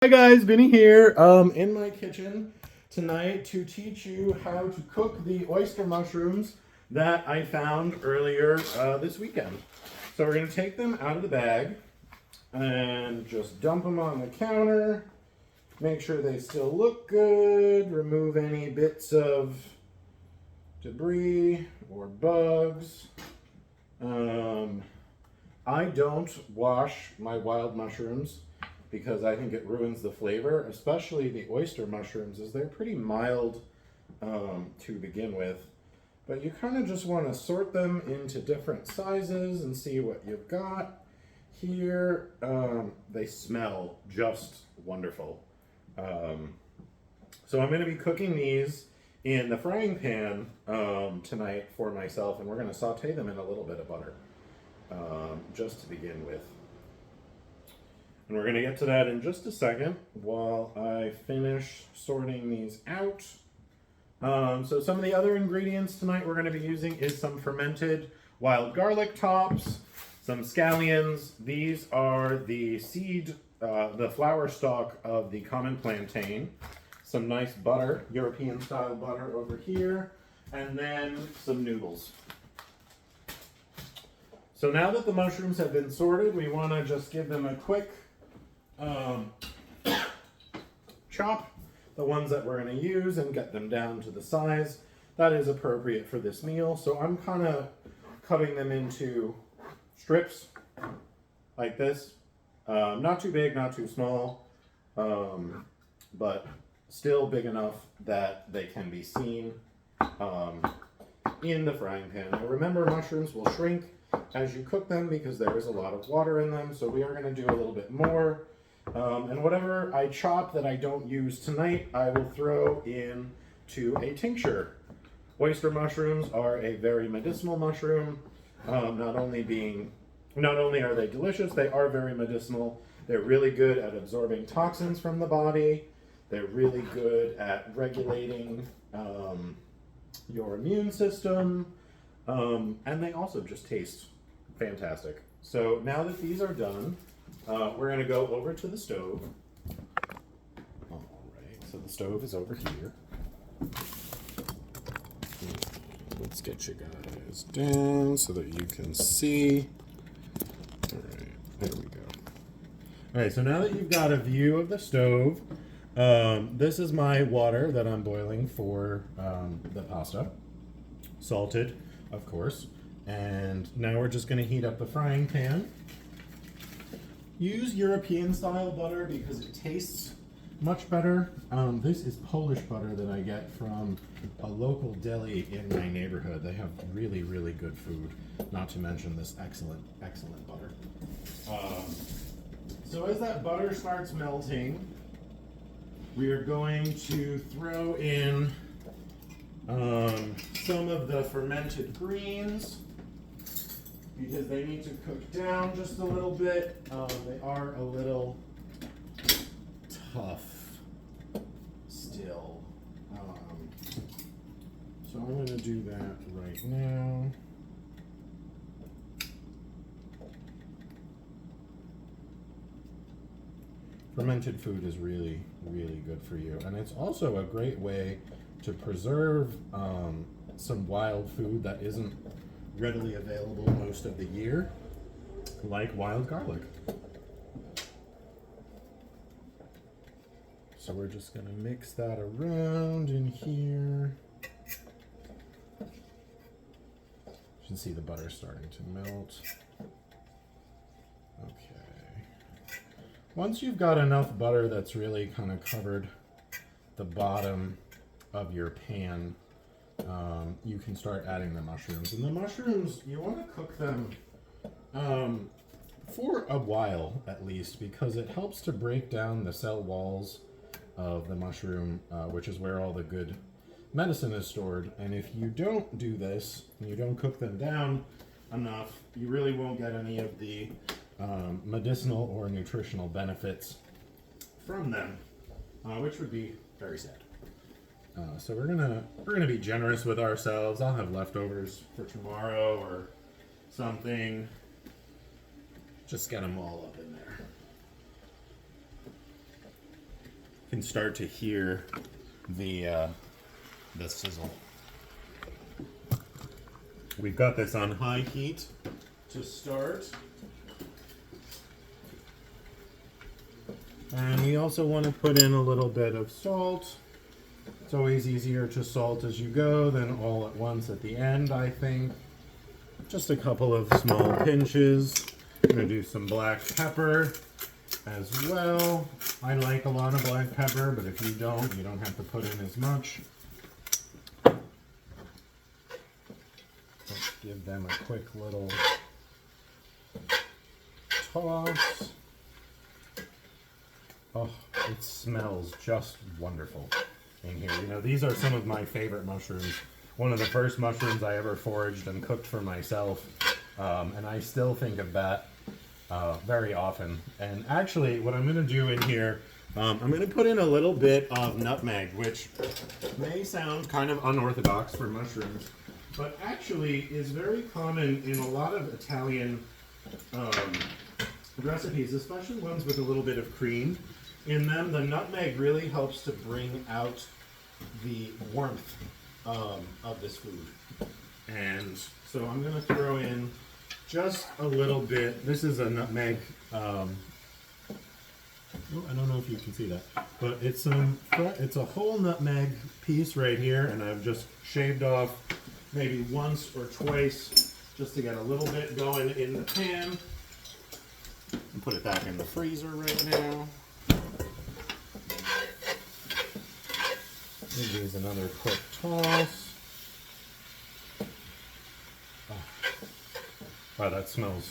Hi guys, Vinny here in my kitchen tonight to teach you how to cook the oyster mushrooms that I found earlier this weekend. So we're going to take them out of the bag and just dump them on the counter. Make sure they still look good. Remove any bits of debris or bugs. I don't wash my wild mushrooms because I think it ruins the flavor, especially the oyster mushrooms, as they're pretty mild to begin with. But you kind of just want to sort them into different sizes and see what you've got. Here, they smell just wonderful. So I'm going to be cooking these in the frying pan tonight for myself, and we're going to saute them in a little bit of butter just to begin with. And we're going to get to that in just a second while I finish sorting these out. So some of the other ingredients tonight we're going to be using is some fermented wild garlic tops, some scallions. These are the seed, the flower stalk of the common plantain. Some nice butter, European style butter over here, and then some noodles. So now that the mushrooms have been sorted, we want to just give them a quick chop, the ones that we're going to use, and get them down to the size that is appropriate for this meal. So I'm kind of cutting them into strips like this. Not too big, not too small, but still big enough that they can be seen in the frying pan. Now remember, mushrooms will shrink as you cook them because there is a lot of water in them, so we are going to do a little bit more. And whatever I chop that I don't use tonight, I will throw into a tincture. Oyster mushrooms are a very medicinal mushroom. Not only are they delicious, they are very medicinal. They're really good at absorbing toxins from the body. They're really good at regulating your immune system. And they also just taste fantastic. So now that these are done, we're going to go over to the stove. All right, so the stove is over here. Let's get you guys down so that you can see. All right, there we go. All right, so now that you've got a view of the stove, this is my water that I'm boiling for the pasta. Salted, of course. And now we're just going to heat up the frying pan. Use European style butter because it tastes much better. This is Polish butter that I get from a local deli in my neighborhood. They have really, really good food, not to mention this excellent, excellent butter. So as that butter starts melting, we are going to throw in some of the fermented greens because they need to cook down just a little bit. They are a little tough still. So I'm going to do that right now. Fermented food is really, really good for you. And it's also a great way to preserve some wild food that isn't readily available most of the year, like wild garlic. So we're just going to mix that around in here. You can see the butter starting to melt. Okay. Once you've got enough butter that's really kind of covered the bottom of your pan, you can start adding the mushrooms. And the mushrooms, you want to cook them for a while at least, because it helps to break down the cell walls of the mushroom, which is where all the good medicine is stored. And if you don't do this, and you don't cook them down enough, you really won't get any of the medicinal or nutritional benefits from them, which would be very sad. So we're gonna be generous with ourselves. I'll have leftovers for tomorrow or something. Just get them all up in there. can start to hear the sizzle. We've got this on high heat to start. And we also want to put in a little bit of salt. It's always easier to salt as you go than all at once at the end, I think. Just a couple of small pinches. I'm going to do some black pepper as well. I like a lot of black pepper, but if you don't have to put in as much. Let's give them a quick little toss. Oh, it smells just wonderful in here. You know, these are some of my favorite mushrooms. One of the first mushrooms I ever foraged and cooked for myself. And I still think of that very often. And actually, what I'm going to do in here, I'm going to put in a little bit of nutmeg, which may sound kind of unorthodox for mushrooms, but actually is very common in a lot of Italian recipes, especially ones with a little bit of cream in them. The nutmeg really helps to bring out the warmth of this food. And so I'm going to throw in just a little bit. This is a nutmeg. I don't know if you can see that, but it's a whole nutmeg piece right here, and I've just shaved off maybe once or twice just to get a little bit going in the pan. And put it back in the freezer right now. Give these another quick toss. Wow, that smells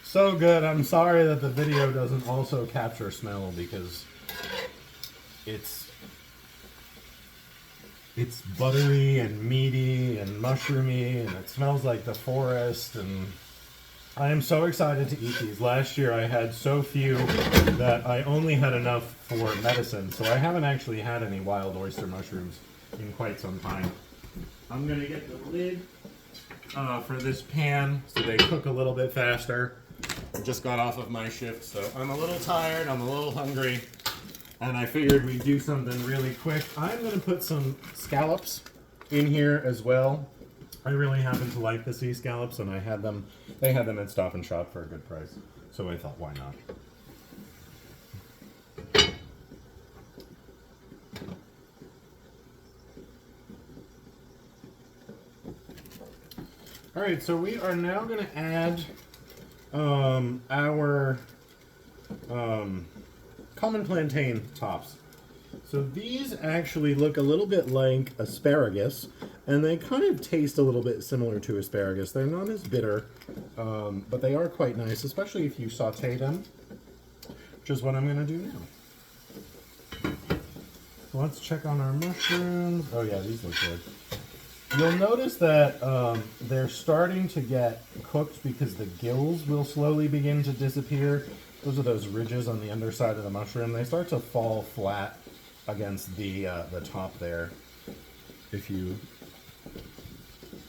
so good. I'm sorry that the video doesn't also capture smell because it's buttery and meaty and mushroomy, and it smells like the forest, and I am so excited to eat these. Last year I had so few that I only had enough for medicine, so I haven't actually had any wild oyster mushrooms in quite some time. I'm going to get the lid for this pan so they cook a little bit faster. I just got off of my shift, so I'm a little tired, I'm a little hungry, and I figured we'd do something really quick. I'm going to put some scallops in here as well. I really happen to like the sea scallops, and they had them at Stop and Shop for a good price, so I thought, why not? All right, so we are now going to add our common plantain tops. So these actually look a little bit like asparagus, and they kind of taste a little bit similar to asparagus. They're not as bitter, but they are quite nice, especially if you saute them, which is what I'm going to do now. So let's check on our mushrooms. Oh yeah, these look good. You'll notice that they're starting to get cooked because the gills will slowly begin to disappear. Those are those ridges on the underside of the mushroom. They start to fall flat against the top there, if you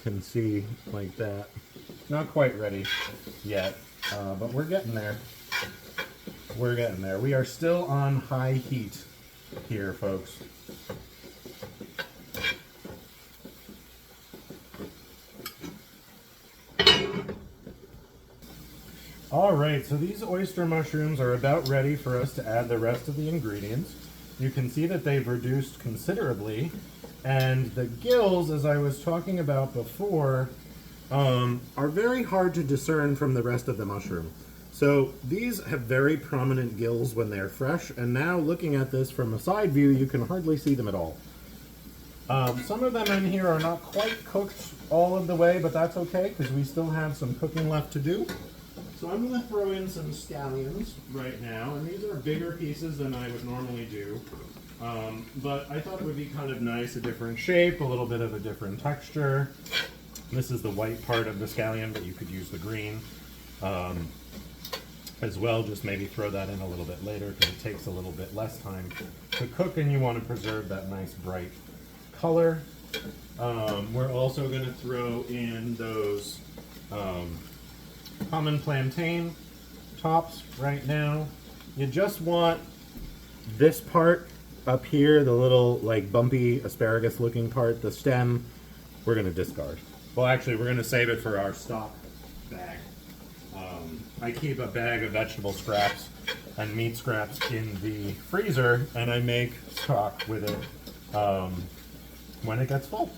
can see like that. Not quite ready yet, but we're getting there. We're getting there. We are still on high heat here, folks. Alright, so these oyster mushrooms are about ready for us to add the rest of the ingredients. You can see that they've reduced considerably, and the gills, as I was talking about before, are very hard to discern from the rest of the mushroom. So these have very prominent gills when they're fresh, and now looking at this from a side view, you can hardly see them at all. Some of them in here are not quite cooked all of the way, but that's okay because we still have some cooking left to do. So I'm going to throw in some scallions right now, and these are bigger pieces than I would normally do, but I thought it would be kind of nice, a different shape, a little bit of a different texture. This is the white part of the scallion, but you could use the green as well. Just maybe throw that in a little bit later because it takes a little bit less time to cook, and you want to preserve that nice bright color. We're also going to throw in those common plantain tops right now. You just want this part up here, the little like bumpy asparagus looking part, the stem, we're going to discard. Well, actually, we're going to save it for our stock bag. I keep a bag of vegetable scraps and meat scraps in the freezer, and I make stock with it when it gets full.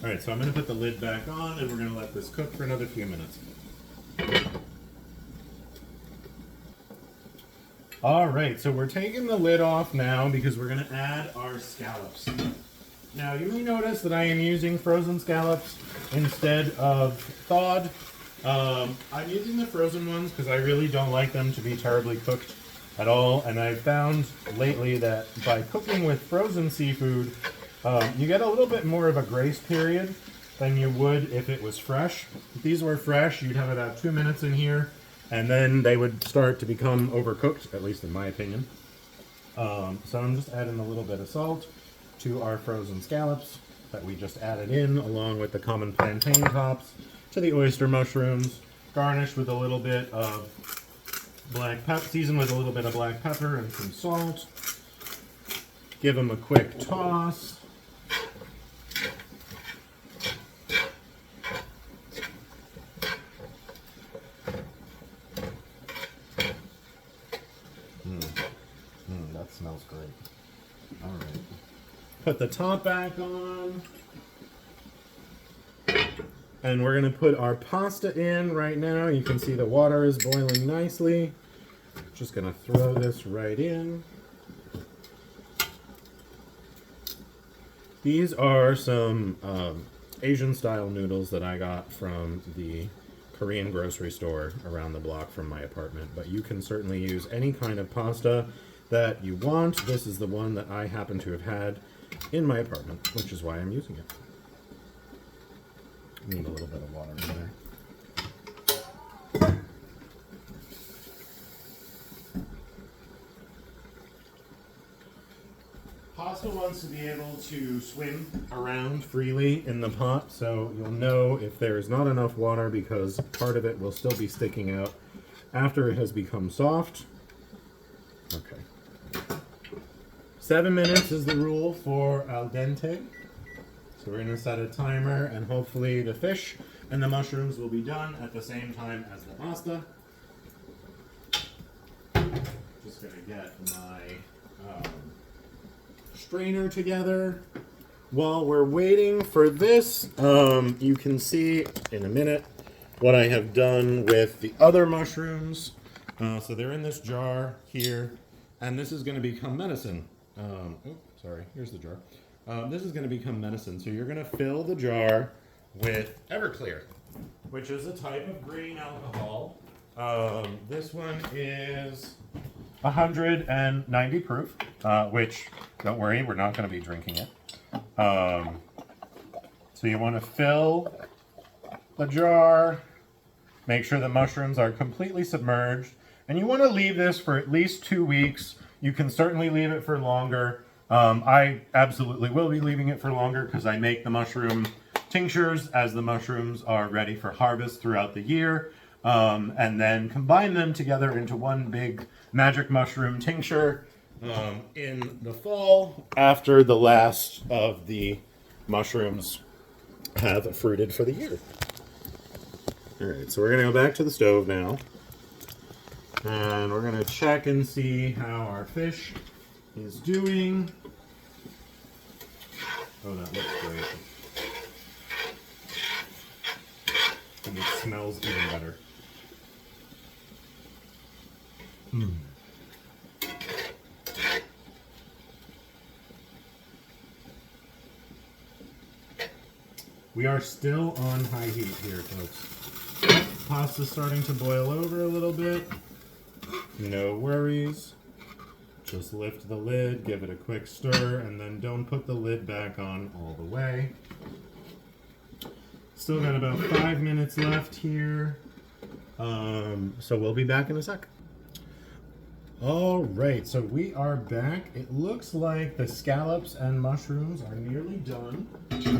All right, so I'm going to put the lid back on, and we're going to let this cook for another few minutes. All right, so we're taking the lid off now because we're going to add our scallops. Now, you may notice that I am using frozen scallops instead of thawed. I'm using the frozen ones because I really don't like them to be terribly cooked at all, and I've found lately that by cooking with frozen seafood, you get a little bit more of a grace period than you would if it was fresh. If these were fresh, you'd have about 2 minutes in here, and then they would start to become overcooked, at least in my opinion. So I'm just adding a little bit of salt to our frozen scallops that we just added in, along with the common plantain tops, to the oyster mushrooms, garnished with a little bit of black pepper, seasoned with a little bit of black pepper and some salt. Give them a quick toss. That smells great. All right. Put the top back on. And we're going to put our pasta in right now. You can see the water is boiling nicely. Just going to throw this right in. These are some Asian style noodles that I got from the Korean grocery store around the block from my apartment. But you can certainly use any kind of pasta that you want. This is the one that I happen to have had in my apartment, which is why I'm using it. Need a little bit of water in there. Pasta wants to be able to swim around freely in the pot, so you'll know if there is not enough water because part of it will still be sticking out after it has become soft. Okay. 7 minutes is the rule for al dente. So we're going to set a timer, and hopefully the fish and the mushrooms will be done at the same time as the pasta. Just going to get my strainer together. While we're waiting for this, you can see in a minute what I have done with the other mushrooms. So they're in this jar here, and this is going to become medicine. Here's the jar. This is going to become medicine. So you're going to fill the jar with Everclear, which is a type of green alcohol. This one is 190 proof, which, don't worry, we're not going to be drinking it. So you want to fill the jar, make sure the mushrooms are completely submerged, and you want to leave this for at least 2 weeks. You can certainly leave it for longer. I absolutely will be leaving it for longer because I make the mushroom tinctures as the mushrooms are ready for harvest throughout the year, and then combine them together into one big magic mushroom tincture in the fall after the last of the mushrooms have fruited for the year. All right, so we're going to go back to the stove now, and we're going to check and see how our fish is doing. Oh, that looks great. And it smells even better. We are still on high heat here, folks. Pasta's starting to boil over a little bit. No worries. Just lift the lid, give it a quick stir, and then don't put the lid back on all the way. Still got about 5 minutes left here. So we'll be back in a sec. All right, so we are back. It looks like the scallops and mushrooms are nearly done.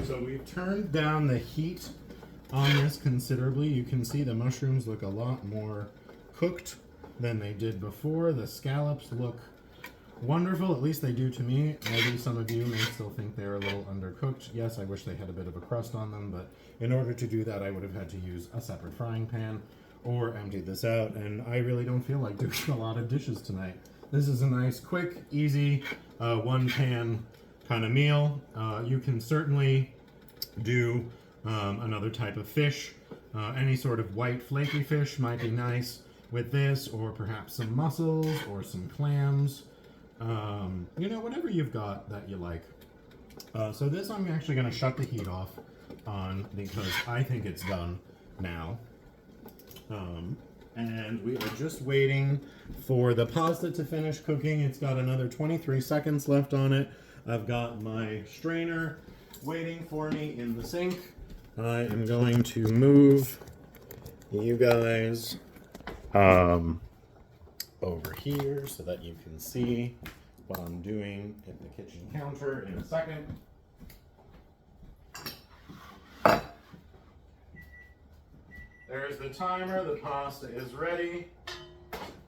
So we've turned down the heat on this considerably. You can see the mushrooms look a lot more cooked than they did before. The scallops look wonderful. At least they do to me. Maybe some of you may still think they're a little undercooked. Yes, I wish they had a bit of a crust on them, but in order to do that, I would have had to use a separate frying pan or empty this out, and I really don't feel like doing a lot of dishes tonight. This is a nice, quick, easy, one-pan kind of meal. You can certainly do another type of fish. Any sort of white, flaky fish might be nice with this, or perhaps some mussels or some clams. You know, whatever you've got that you like. So this I'm actually going to shut the heat off on because I think it's done now. And we are just waiting for the pasta to finish cooking. It's got another 23 seconds left on it. I've got my strainer waiting for me in the sink. I am going to move you guys over here so that you can see what I'm doing at the kitchen counter in a second. There's the timer. The pasta is ready.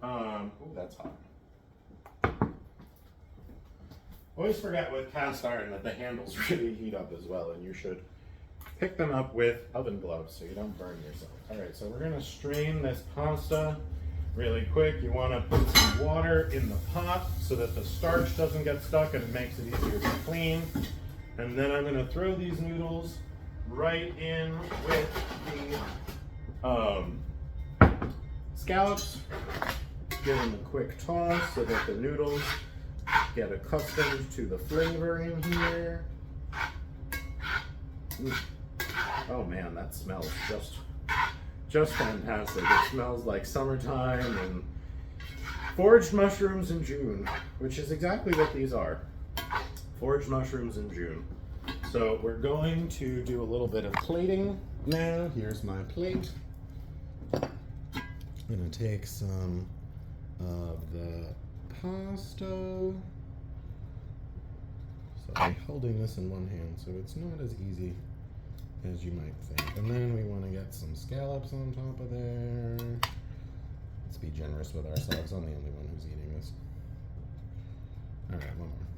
Ooh, that's hot. Always forget with cast iron that the handles really heat up as well, and you should pick them up with oven gloves so you don't burn yourself. All right, so we're gonna strain this pasta really quick. You wanna put some water in the pot so that the starch doesn't get stuck and it makes it easier to clean. And then I'm gonna throw these noodles right in with the scallops. Give them a quick toss so that the noodles get accustomed to the flavor in here. Oh man, that smells just fantastic. It smells like summertime and foraged mushrooms in June, which is exactly what these are. Foraged mushrooms in June. So we're going to do a little bit of plating now. Here's my plate. I'm gonna take some of the pasta. So I'm holding this in one hand, so it's not as easy as you might think. And then we want to get some scallops on top of there. Let's be generous with ourselves. I'm the only one who's eating this. All right, one more.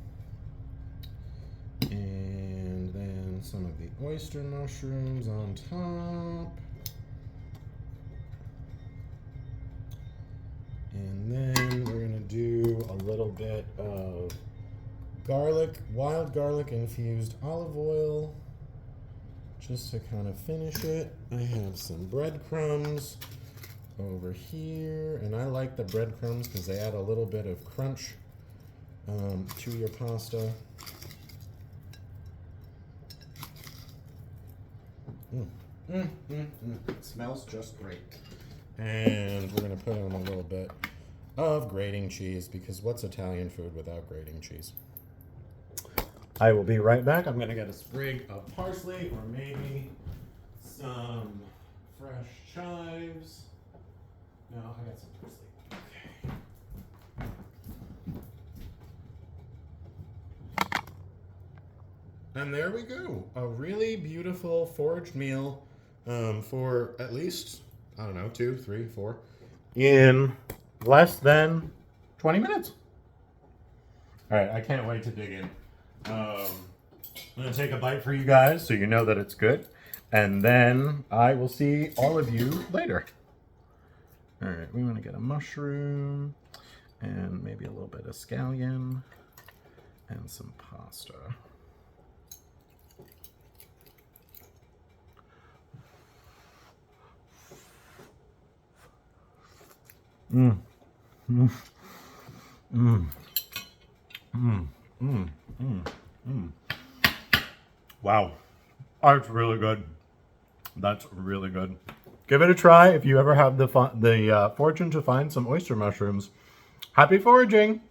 And then some of the oyster mushrooms on top. And then we're gonna do a little bit of garlic, wild garlic infused olive oil, just to kind of finish it. I have some breadcrumbs over here, and I like the breadcrumbs because they add a little bit of crunch to your pasta. It smells just great. And we're gonna put on a little bit of grating cheese, because what's Italian food without grating cheese? I will be right back. I'm gonna get a sprig of parsley or maybe some fresh chives. No, I got some parsley. Okay. And there we go. A really beautiful foraged meal for at least, I don't know, 2, 3, 4, in less than 20 minutes. All right, I can't wait to dig in. I'm going to take a bite for you guys so you know that it's good. And then I will see all of you later. All right, we want to get a mushroom and maybe a little bit of scallion and some pasta. Mmm. Mmm. Mmm. Mmm. Mmm. Mmm. Mmm. Wow. That's really good. That's really good. Give it a try if you ever have the fortune to find some oyster mushrooms. Happy foraging!